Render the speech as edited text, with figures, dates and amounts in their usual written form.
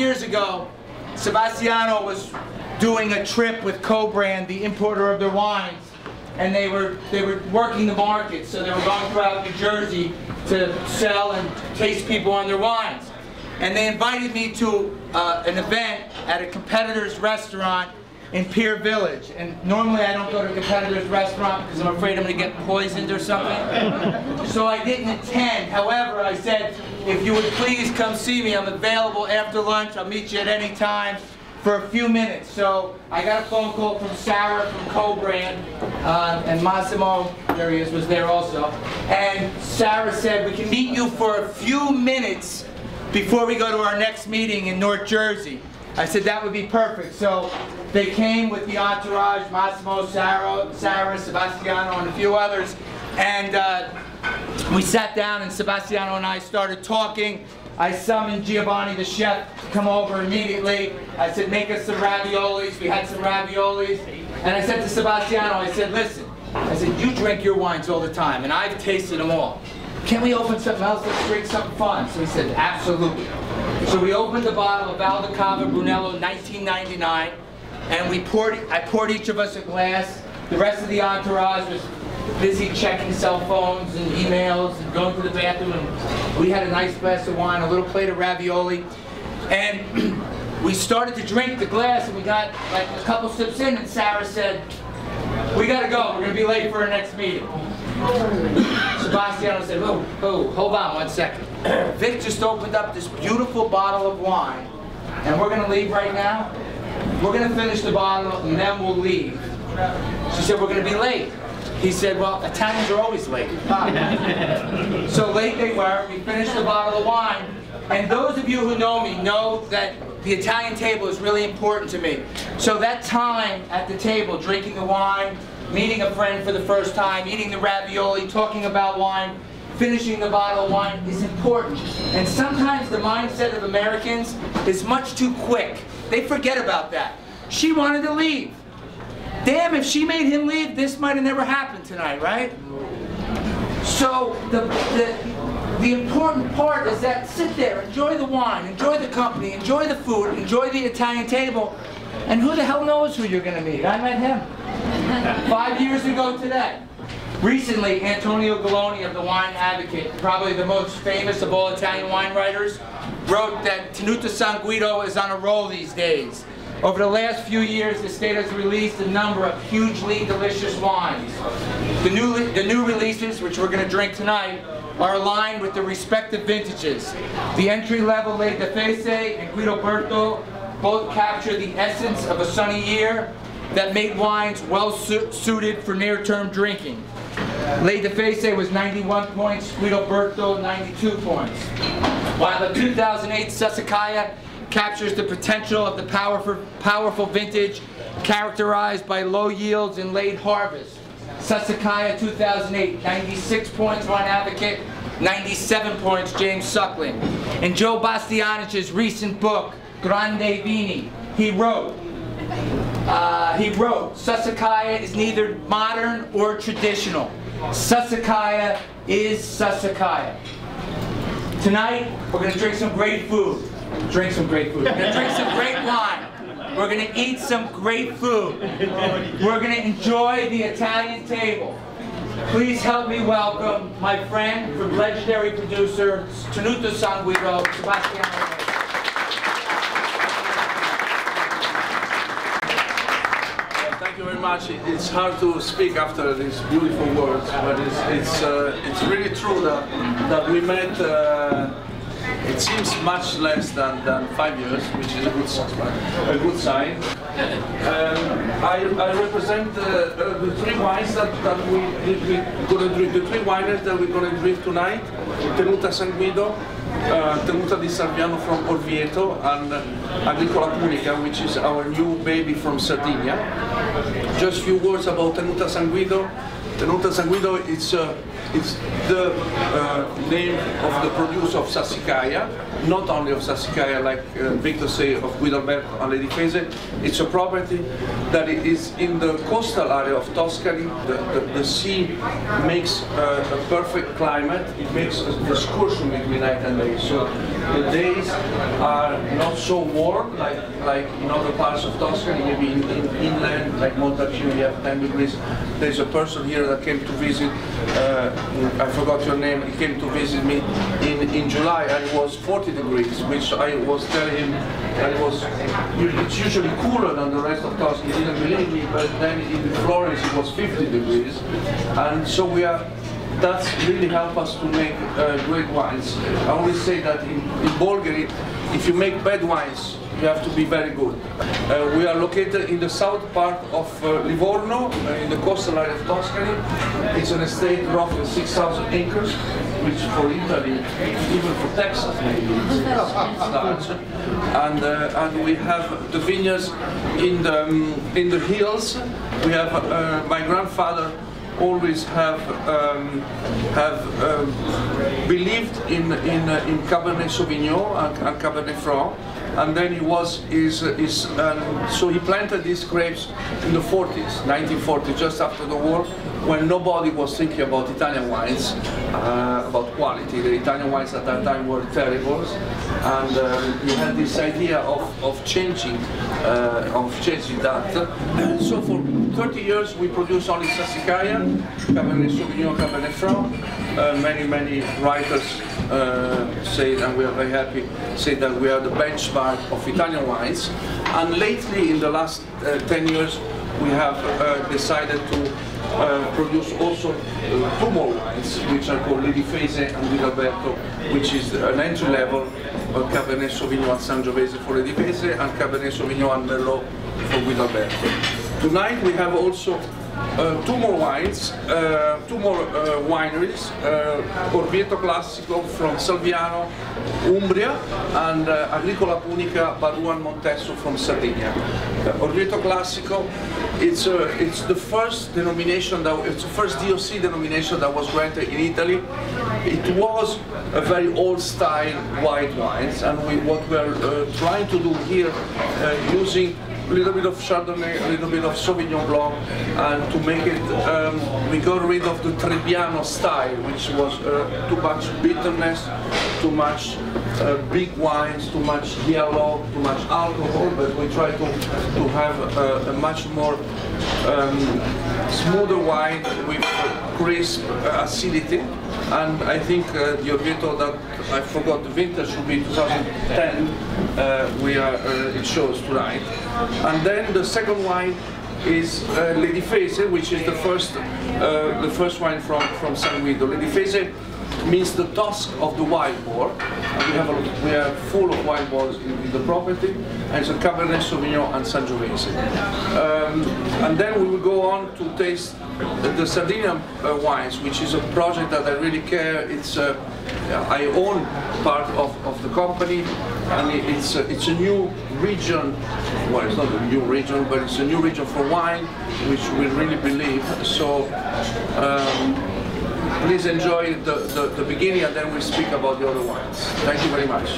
years ago, Sebastiano was doing a trip with Co-Brand, the importer of their wines, and they were working the market, so they were going throughout New Jersey to sell and taste people on their wines. And they invited me to an event at a competitor's restaurant in Pier Village. And normally I don't go to a competitor's restaurant because I'm afraid I'm going to get poisoned or something. So I didn't attend. However, I said, if you would please come see me, I'm available after lunch. I'll meet you at any time for a few minutes. So I got a phone call from Sarah from Co-Brand, and Massimo, there he is, was there also. And Sarah said, we can meet you for a few minutes before we go to our next meeting in North Jersey. I said that would be perfect. So they came with the entourage, Massimo, Sarah, Sebastiano, and a few others. And we sat down, and Sebastiano and I started talking. I summoned Giovanni, the chef, to come over immediately. I said, make us some raviolis. We had some raviolis. And I said to Sebastiano, I said, listen, I said, you drink your wines all the time, and I've tasted them all. Can't we open something else? Let's drink something fun. So he said, absolutely. So we opened the bottle of Valdicava Brunello 1999, and I poured each of us a glass. The rest of the entourage was busy checking cell phones and emails and going to the bathroom, and we had a nice glass of wine, a little plate of ravioli, and we started to drink the glass, and we got like a couple sips in, and Sarah said, we gotta go, we're gonna be late for our next meeting. Sebastiano said, oh, hold on 1 second. Vic just opened up this beautiful bottle of wine, and we're gonna leave right now. We're gonna finish the bottle, and then we'll leave. She said, we're gonna be late. He said, well, Italians are always late. So late they were. We finished the bottle of wine. And those of you who know me know that the Italian table is really important to me. So that time at the table, drinking the wine, meeting a friend for the first time, eating the ravioli, talking about wine, finishing the bottle of wine is important. And sometimes the mindset of Americans is much too quick. They forget about that. She wanted to leave. Damn, if she made him leave, this might have never happened tonight, right? So the important part is that sit there, enjoy the wine, enjoy the company, enjoy the food, enjoy the Italian table, and who the hell knows who you're going to meet? I met him 5 years ago today. Recently, Antonio Galloni of the Wine Advocate, probably the most famous of all Italian wine writers, wrote that Tenuta San Guido is on a roll these days. Over the last few years, the state has released a number of hugely delicious wines. The new releases, which we're going to drink tonight, are aligned with the respective vintages. The entry-level Le Defese and Guido Berto both capture the essence of a sunny year that made wines well suited for near-term drinking. Le Defese was 91 points, Guido Berto 92 points. While the 2008 Sassicaia captures the potential of the powerful vintage characterized by low yields and late harvest. Sassicaia 2008, 96 points, Wine Advocate, 97 points, James Suckling. In Joe Bastianich's recent book, Grande Vini, he wrote, Sassicaia is neither modern or traditional. Sassicaia is Sassicaia. Tonight, we're going to drink some great food. We're going to drink some great wine. We're going to eat some great food. We're going to enjoy the Italian table. Please help me welcome my friend from legendary producer Tenuta San Guido, Sebastiano. Thank you very much. It's hard to speak after these beautiful words, but it's really true that we met. It seems much less than 5 years, which is a good sign. I represent the three wines that we're going to drink, the three wineries that we're going to drink tonight: Tenuta San Guido, Tenuta di Sarviano from Orvieto, and Agricola Punica, which is our new baby from Sardinia. Just a few words about Tenuta San Guido. Tenuta San Guido, it's it's the name of the producer of Sassicaia, not only of Sassicaia, like Victor say, of Guido and Lady Fese. It's a property that is in the coastal area of Tuscany. The sea makes a perfect climate. It makes an excursion between night and day. So the days are not so warm like in other parts of Tuscany, maybe in inland, like Montalcino, you have 10 degrees. There's a person here that came to visit, I forgot your name, he came to visit me in July, and it was 40 degrees, which I was telling him that it's usually cooler than the rest of Tuscany. He didn't believe me, but then in Florence it was 50 degrees. And so that's really helped us to make great wines. I always say that in Bulgaria, if you make bad wines, you have to be very good. We are located in the south part of Livorno, in the coastal area of Tuscany. It's an estate roughly 6,000 acres, which for Italy, even for Texas maybe, it's large. And we have the vineyards in the hills. We have my grandfather always have believed in Cabernet Sauvignon and Cabernet Franc, and then so he planted these grapes in the 40s, 1940s, just after the war, when nobody was thinking about Italian wines, about quality. The Italian wines at that time were terrible, and he had this idea of changing that. So for 30 years we produce only Sassicaia, Cabernet Sauvignon, Cabernet Franc. Many writers say, and we are very happy, say that we are the benchmark of Italian wines. And lately, in the last 10 years, we have decided to produce also 2 more wines, which are called Lady Fese and Guido, which is an entry level Cabernet Sauvignon and Sangiovese for Lady Fese and Cabernet Sauvignon and Merlot for Guido. Tonight we have also 2 more wines, 2 more wineries, Orvieto Classico from Salviano, Umbria, and Agricola Punica, Baruan Montesso from Sardinia. Orvieto Classico, it's the first denomination, it's the first DOC denomination that was granted in Italy. It was a very old style white wines, and what we are trying to do here, using a little bit of Chardonnay, a little bit of Sauvignon Blanc, and to make it, we got rid of the Trebbiano style, which was too much bitterness, too much big wines, too much yellow, too much alcohol, but we try to have a much more smoother wine with crisp acidity. And I think the Orvieto that I forgot the vintage should be 2010. It shows tonight. And then the second wine is Lady Fese, which is the first wine from San Guido. Lady Fese means the tusk of the wild boar. And we are full of wild boars in the property, and it's a Cabernet Sauvignon and Sangiovese. And then we will go on to taste the Sardinian wines, which is a project that I really care. It's I own part of the company, and it's a new region. Well, it's not a new region, but it's a new region for wine, which we really believe. So please enjoy the beginning, and then we'll speak about the other wines. Thank you very much.